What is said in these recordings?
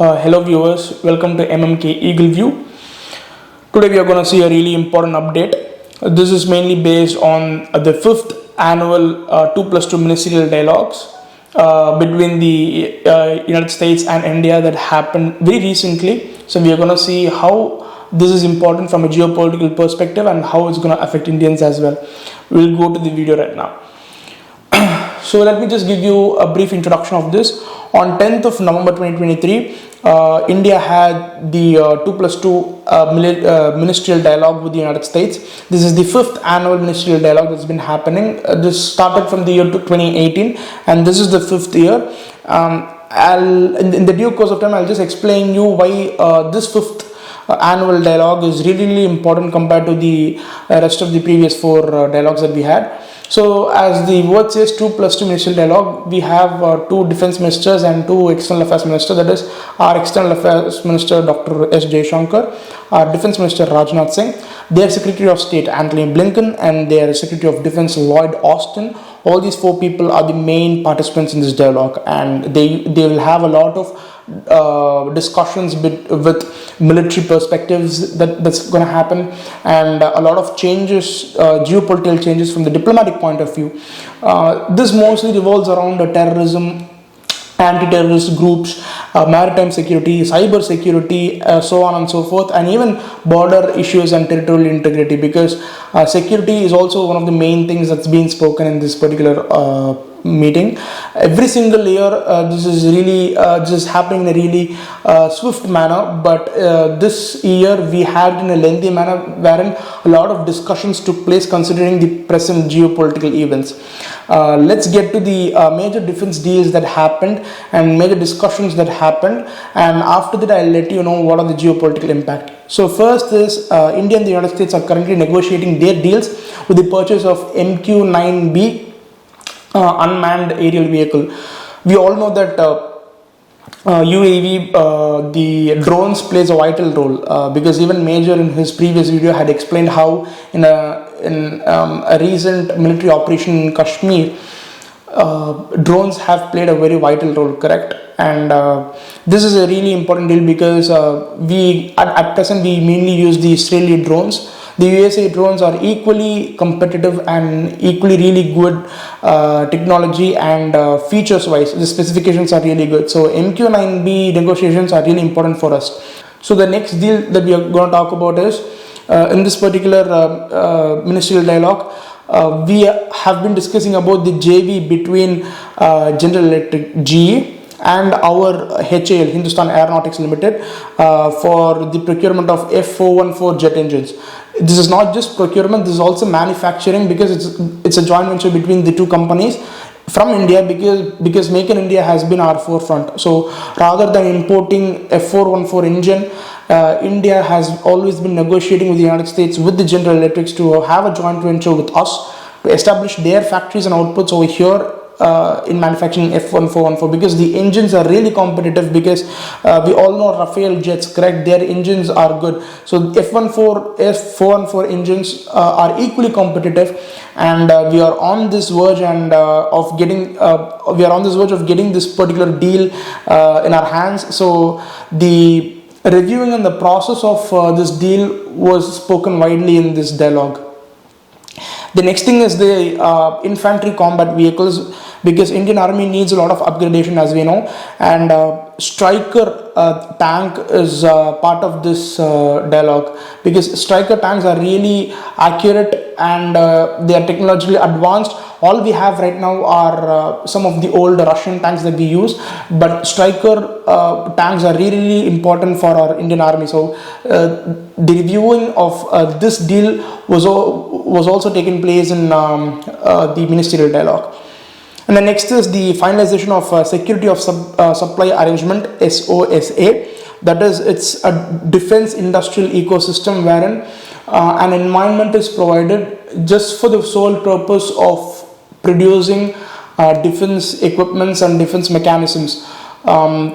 Hello viewers, welcome to MMK Eagle View. Today we are going to see a really important update. This is mainly based on the fifth annual 2+2 Ministerial Dialogues between the United States and India that happened very recently. So we are going to see how this is important from a geopolitical perspective and how it's going to affect Indians as well. We'll go to the video right now. So let me just give you a brief introduction of this. On 10th of November 2023, India had the 2+2 ministerial dialogue with the United States. This is the fifth annual ministerial dialogue that's been happening. This started from the year 2018 and this is the fifth year. In the due course of time, I'll just explain you why this fifth annual dialogue is really important compared to the rest of the previous four dialogues that we had. So as the word says, 2+2 ministerial dialogue, we have two defense ministers and two external affairs ministers. That is our external affairs minister Dr. S. Jaishankar, our defense minister Rajnath Singh, their secretary of state Antony Blinken, and their secretary of defense Lloyd Austin. All these four people are the main participants in this dialogue, and they will have a lot of discussions with military perspectives that's going to happen, and a lot of changes, geopolitical changes from the diplomatic point of view. This mostly revolves around terrorism, anti-terrorist groups, maritime security, cyber security, so on and so forth, and even border issues and territorial integrity, because security is also one of the main things that's being spoken in this particular meeting. Every single year this is really just happening in a really swift manner, but this year we had in a lengthy manner wherein a lot of discussions took place considering the present geopolitical events. Let's get to the major defense deals that happened and major discussions that happened, and after that I'll let you know what are the geopolitical impact. So first is India and the United States are currently negotiating their deals with the purchase of MQ-9B unmanned aerial vehicle. We all know that UAV, the drones plays a vital role because even Major in his previous video had explained how in a recent military operation in Kashmir, drones have played a very vital role, correct? And this is a really important deal because we at present we mainly use the Israeli drones. The USA drones are equally competitive and equally really good technology and features wise. The specifications are really good. So MQ-9B negotiations are really important for us. So the next deal that we are going to talk about is in this particular ministerial dialogue, we have been discussing about the JV between General Electric GE and our HAL, Hindustan Aeronautics Limited, for the procurement of F414 jet engines. This is not just procurement, this is also manufacturing, because it's a joint venture between the two companies from India, because Make in India has been our forefront. So rather than importing F414 engine, India has always been negotiating with the United States, with the General Electrics, to have a joint venture with us to establish their factories and outputs over here in manufacturing F1414, because the engines are really competitive, because we all know Rafale jets, correct? Their engines are good. So F414 engines are equally competitive, and we are on this verge of getting this particular deal in our hands. So the reviewing and the process of this deal was spoken widely in this dialogue. The next thing is the infantry combat vehicles, because Indian Army needs a lot of upgradation, as we know, and Striker tank is part of this dialogue, because Striker tanks are really accurate and they are technologically advanced. All we have right now are some of the old Russian tanks that we use, but Striker tanks are really important for our Indian Army. So the reviewing of this deal was also taking place in the ministerial dialogue. And the next is the finalization of security of supply arrangement, SOSA. That is, it's a defense industrial ecosystem wherein an environment is provided just for the sole purpose of producing defense equipments and defense mechanisms.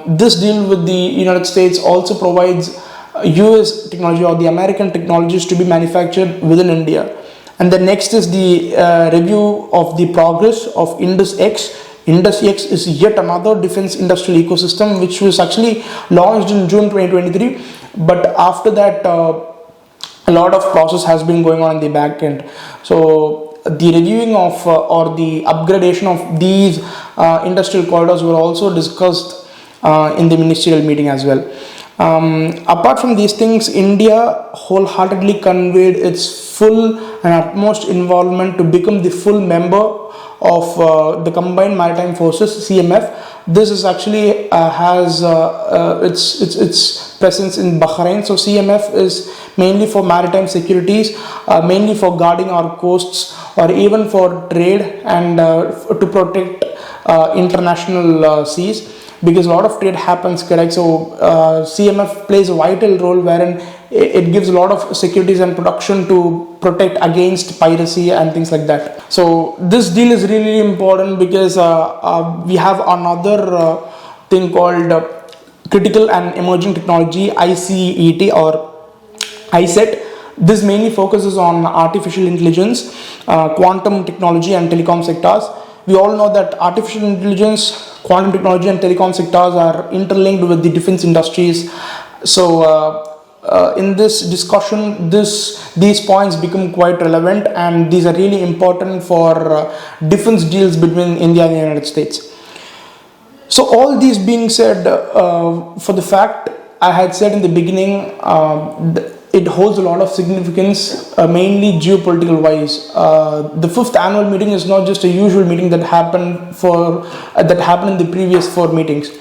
This deal with the United States also provides US technology or the American technologies to be manufactured within India. And the next is the review of the progress of Indus X IndusX is yet another defense industrial ecosystem which was actually launched in June 2023, but after that a lot of process has been going on in the back end. So the reviewing of or the upgradation of these industrial corridors were also discussed in the ministerial meeting as well. Apart from these things, India wholeheartedly conveyed its full and utmost involvement to become the full member of the Combined Maritime Forces (CMF). This is actually has its presence in Bahrain. So CMF is mainly for maritime securities, mainly for guarding our coasts, or even for trade and to protect international seas, because a lot of trade happens, correct? So CMF plays a vital role wherein it gives a lot of securities and protection to protect against piracy and things like that. So this deal is really important because we have another thing called critical and emerging technology, ICET or ISET. This mainly focuses on artificial intelligence, quantum technology and telecom sectors. We all know that artificial intelligence, quantum technology and telecom sectors are interlinked with the defense industries. So in this discussion, these points become quite relevant, and these are really important for defense deals between India and the United States. So all these being said, for the fact I had said in the beginning, it holds a lot of significance, mainly geopolitical wise. The 5th annual meeting is not just a usual meeting that happened in the previous 4 meetings.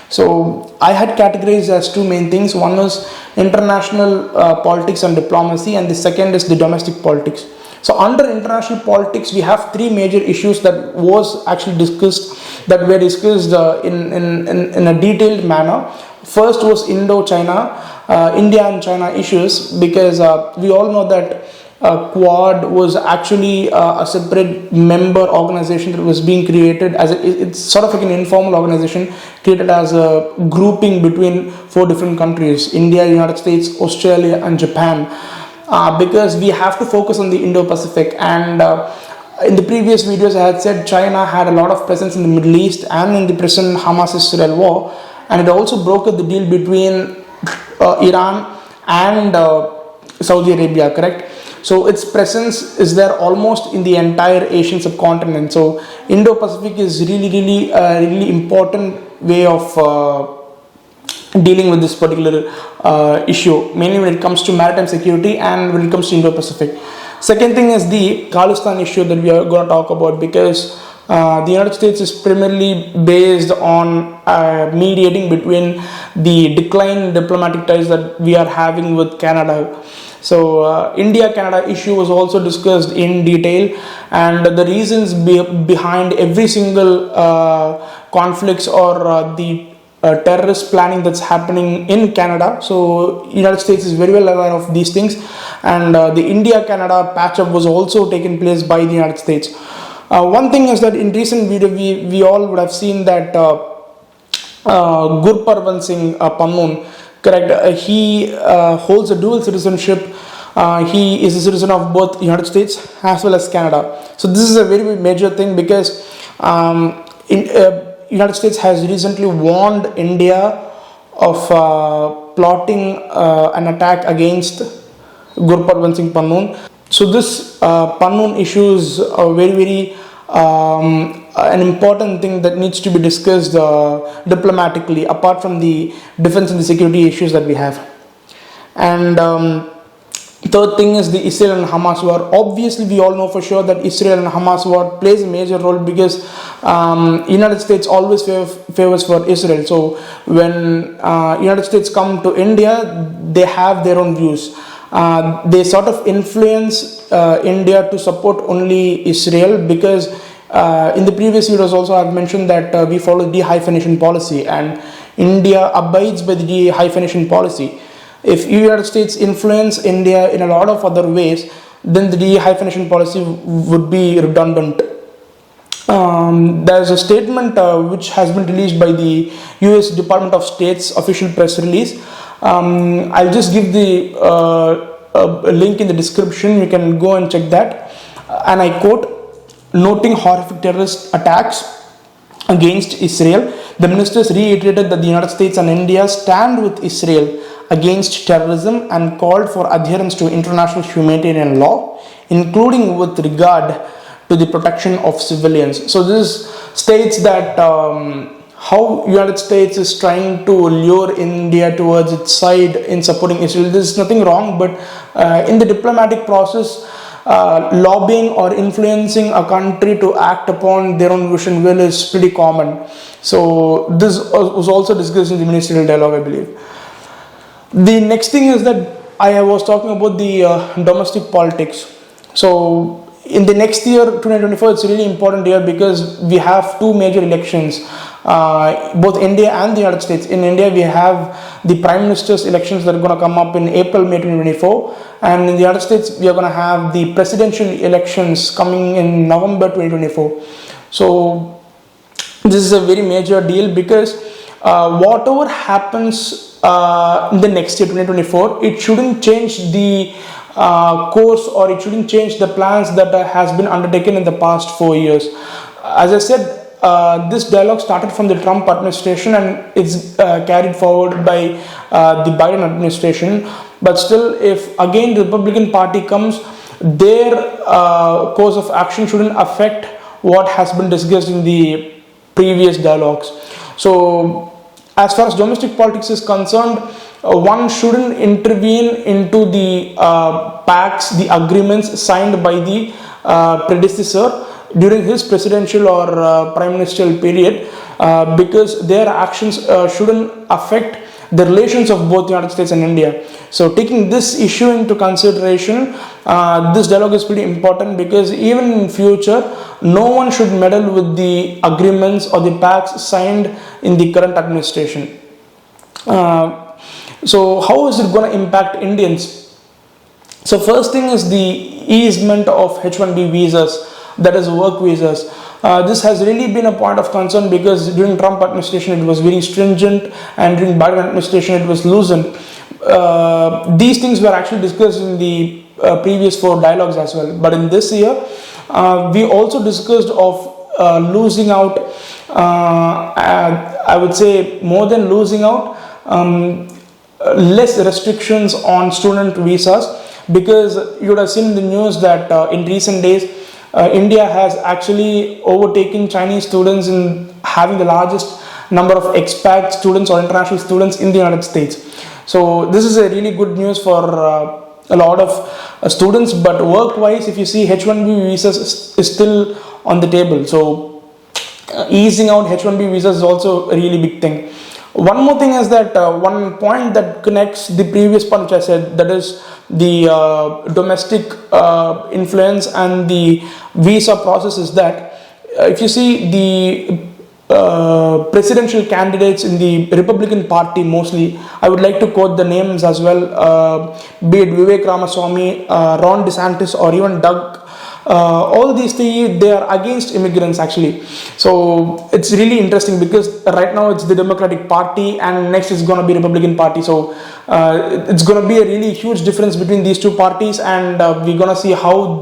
So I had categorized as 2 main things. One is international politics and diplomacy, and the second is the domestic politics. So under international politics, we have 3 major issues that were discussed in a detailed manner. First was Indo-China, India and China issues, because we all know that Quad was actually a separate member organization that was being created as it's sort of like an informal organization created as a grouping between 4 different countries: India, United States, Australia and Japan, because we have to focus on the Indo-Pacific. And in the previous videos I had said China had a lot of presence in the Middle East and in the present Hamas-Israel war, and it also brokered the deal between Iran and Saudi Arabia, correct? So its presence is there almost in the entire Asian subcontinent. So Indo-Pacific is really important way of dealing with this particular issue, mainly when it comes to maritime security and when it comes to Indo-Pacific. Second thing is the Khalistan issue that we are going to talk about, because the United States is primarily based on mediating between the decline diplomatic ties that we are having with Canada. So India-Canada issue was also discussed in detail, and the reasons behind every single conflicts or the terrorist planning that's happening in Canada. So United States is very well aware of these things, and the India-Canada patch-up was also taken place by the United States. One thing is that in recent video we all would have seen that Gurparvan Singh Pannoon, correct, he holds a dual citizenship. He is a citizen of both United States as well as Canada. So this is a very major thing, because United States has recently warned India of plotting an attack against Gurparvan Singh Pannoon. So this Pannoon issue is very an important thing that needs to be discussed diplomatically, apart from the defense and the security issues that we have. And third thing is the Israel and Hamas war. Obviously, we all know for sure that Israel and Hamas war plays a major role, because United States always favors for Israel. So when United States come to India, they have their own views. They sort of influence India to support only Israel, because in the previous videos also I've mentioned that we follow de-hyphenation policy, and India abides by the de-hyphenation policy. If United States influence India in a lot of other ways, then the de-hyphenation policy would be redundant. There is a statement which has been released by the US Department of State's official press release. I'll just give the link in the description. You can go and check that. And I quote, noting horrific terrorist attacks against Israel. The ministers reiterated that the United States and India stand with Israel against terrorism and called for adherence to international humanitarian law, including with regard to the protection of civilians. So this states that how United States is trying to lure India towards its side in supporting Israel. There is nothing wrong, but in the diplomatic process, lobbying or influencing a country to act upon their own vision will is pretty common. So this was also discussed in the Ministerial Dialogue, I believe. The next thing is that I was talking about the domestic politics. So in the next year, 2024, it's a really important year because we have two major elections, both India and the United States. In India, we have the Prime Minister's elections that are going to come up in April, May 2024. And in the United States, we are going to have the presidential elections coming in November 2024. So this is a very major deal because whatever happens in the next year, 2024, it shouldn't change the course, or it shouldn't change the plans that has been undertaken in the past 4 years. As I said, this dialogue started from the Trump administration and it's carried forward by the Biden administration. But still, if again the Republican Party comes, their course of action shouldn't affect what has been discussed in the previous dialogues. So as far as domestic politics is concerned, one shouldn't intervene into the pacts, the agreements signed by the predecessor during his presidential or prime ministerial period, because their actions shouldn't affect the relations of both the United States and India. So taking this issue into consideration, this dialogue is pretty important, because even in future, no one should meddle with the agreements or the pacts signed in the current administration. So how is it going to impact Indians? So first thing is the easement of H1B visas, that is work visas. This has really been a point of concern because during Trump administration it was very stringent, and during Biden administration it was loosened. These things were actually discussed in the previous 4 dialogues as well. But in this year, we also discussed of losing out, I would say more than losing out, less restrictions on student visas, because you would have seen in the news that in recent days India has actually overtaken Chinese students in having the largest number of expat students or international students in the United States. So this is a really good news for a lot of students, but work-wise, if you see, H1B visas is still on the table. So easing out H1B visas is also a really big thing. One more thing is that one point that connects the previous point which I said, that is the domestic influence and the visa process, is that if you see the presidential candidates in the Republican Party, mostly, I would like to quote the names as well, be it Vivek Ramaswamy, Ron DeSantis, or even Doug. All these three, they are against immigrants actually. So it's really interesting because right now it's the Democratic Party and next is going to be Republican Party. So it's going to be a really huge difference between these two parties, and we're going to see how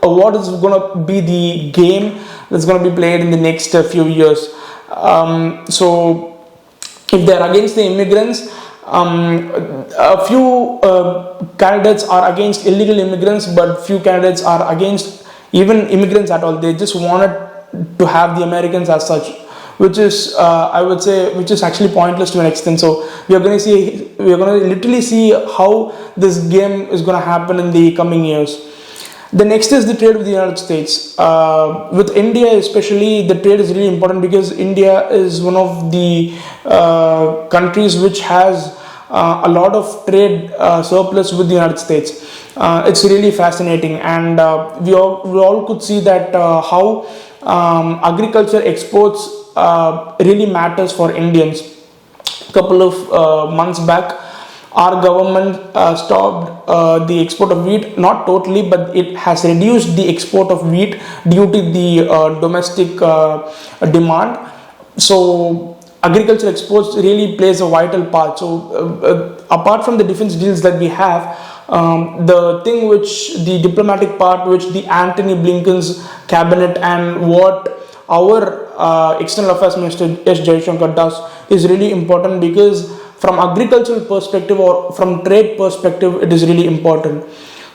what is going to be the game that's going to be played in the next few years. So if they're against the immigrants, a few candidates are against illegal immigrants, but few candidates are against even immigrants at all. They just wanted to have the Americans as such, which is I would say, which is actually pointless to an extent. So we are going to literally see how this game is going to happen in the coming years. The next is the trade with the United States. With India especially, the trade is really important because India is one of the countries which has a lot of trade surplus with the United States. It's really fascinating, and we all could see that how agriculture exports really matters for Indians. A couple of months back, our government stopped the export of wheat, not totally, but it has reduced the export of wheat due to the domestic demand. So agriculture exports really plays a vital part. So apart from the defense deals that we have, the thing which the diplomatic part, which the Antony Blinken's cabinet and what our External Affairs Minister S. Jaishankar does is really important, because from agricultural perspective or from trade perspective, it is really important.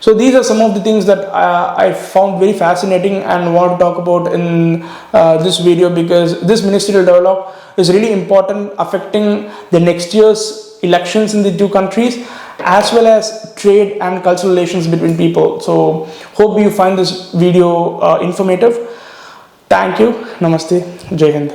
So these are some of the things that I found very fascinating and want to talk about in this video, because this ministerial dialogue is really important, affecting the next year's elections in the two countries, as well as trade and cultural relations between people. So hope you find this video informative. Thank you. Namaste. Jai Hind.